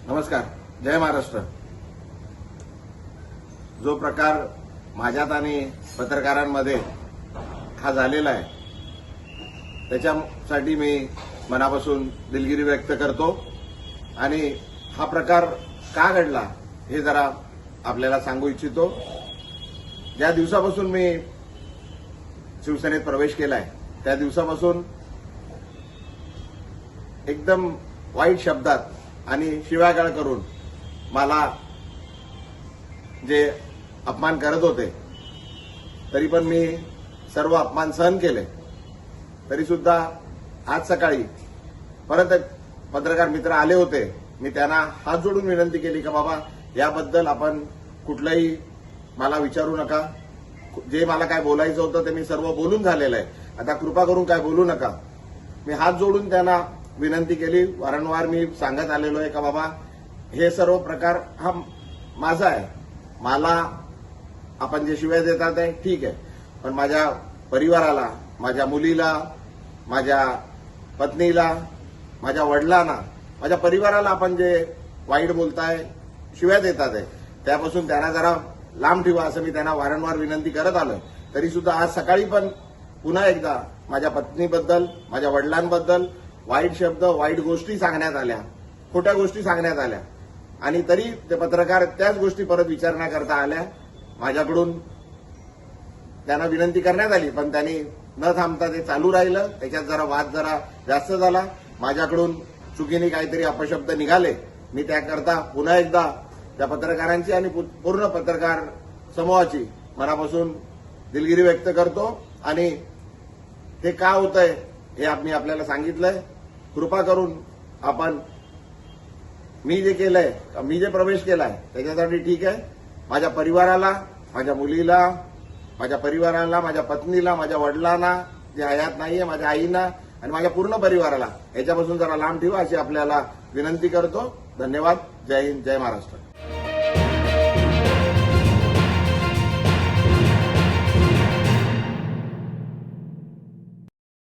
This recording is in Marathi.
नमस्कार. जय महाराष्ट्र. जो प्रकार माझ्यात आणि पत्रकारांमध्ये हा झालेला आहे त्याच्यासाठी मी मनापासून दिलगिरी व्यक्त करतो आणि हा प्रकार का घडला हे जरा आपल्याला सांगू इच्छितो. ज्या दिवसापासून मी शिवसेनेत प्रवेश केलाय त्या दिवसापासून एकदम वाईट शब्दात आणि शिव्यागाळ करून मला जे अपमान करत होते तरी पण मी सर्व अपमान सहन केले. तरी सुद्धा आज सकाळी परत एक पत्रकार मित्र आले होते. मी त्यांना हात जोडून विनंती केली की बाबा याबद्दल आपण कुठलंही मला विचारू नका. जे मला काय बोलायचं होतं ते मी सर्व बोलून झालेलं आहे. आता कृपा करून काय बोलू नका. मी हात जोडून त्यांना विनंती केली. वारंवार मी सांगत आलेलो आहे का बाबा हे सर्व प्रकार हा माझा आहे. मला आपण जे शिव्या देतात आहे ठीक आहे, पण माझ्या परिवाराला, माझ्या मुलीला, माझ्या पत्नीला, माझ्या वडिलांना, माझ्या परिवाराला आपण जे वाईट बोलताय, शिव्या देतात आहे त्यापासून त्यांना जरा लांब ठेवा असं मी त्यांना वारंवार विनंती करत आलोय. तरी सुद्धा आज सकाळी पण पुन्हा एकदा माझ्या पत्नीबद्दल, माझ्या वडिलांबद्दल वाईट शब्द, वाईट गोष्टी सांगण्यात आल्या, खोट्या गोष्टी सांगण्यात आल्या आणि तरी ते पत्रकार त्याच गोष्टी परत विचारण्याकरता आल्या. माझ्याकडून त्यांना विनंती करण्यात आली पण त्यांनी न थांबता ते चालू राहिलं. त्याच्यात जरा वाद जरा जास्त झाला. माझ्याकडून चुकीने काहीतरी अपशब्द निघाले. मी त्याकरता पुन्हा एकदा त्या पत्रकारांची आणि पूर्ण पत्रकार समूहाची मनापासून दिलगिरी व्यक्त करतो आणि हे का होतंय हे मी आपल्याला सांगितलंय. कृपा करून आपण मी जे केलंय, मी जे प्रवेश केलाय त्याच्यासाठी ठीक आहे. माझ्या परिवाराला, माझ्या मुलीला, माझ्या परिवाराला, माझ्या पत्नीला, माझ्या वडिलांना जे हयात नाहीये, माझ्या आईना आणि माझ्या पूर्ण परिवाराला याच्यापासून जरा लांब ठेवा अशी आपल्याला विनंती करतो. धन्यवाद. जय हिंद. जय महाराष्ट्र.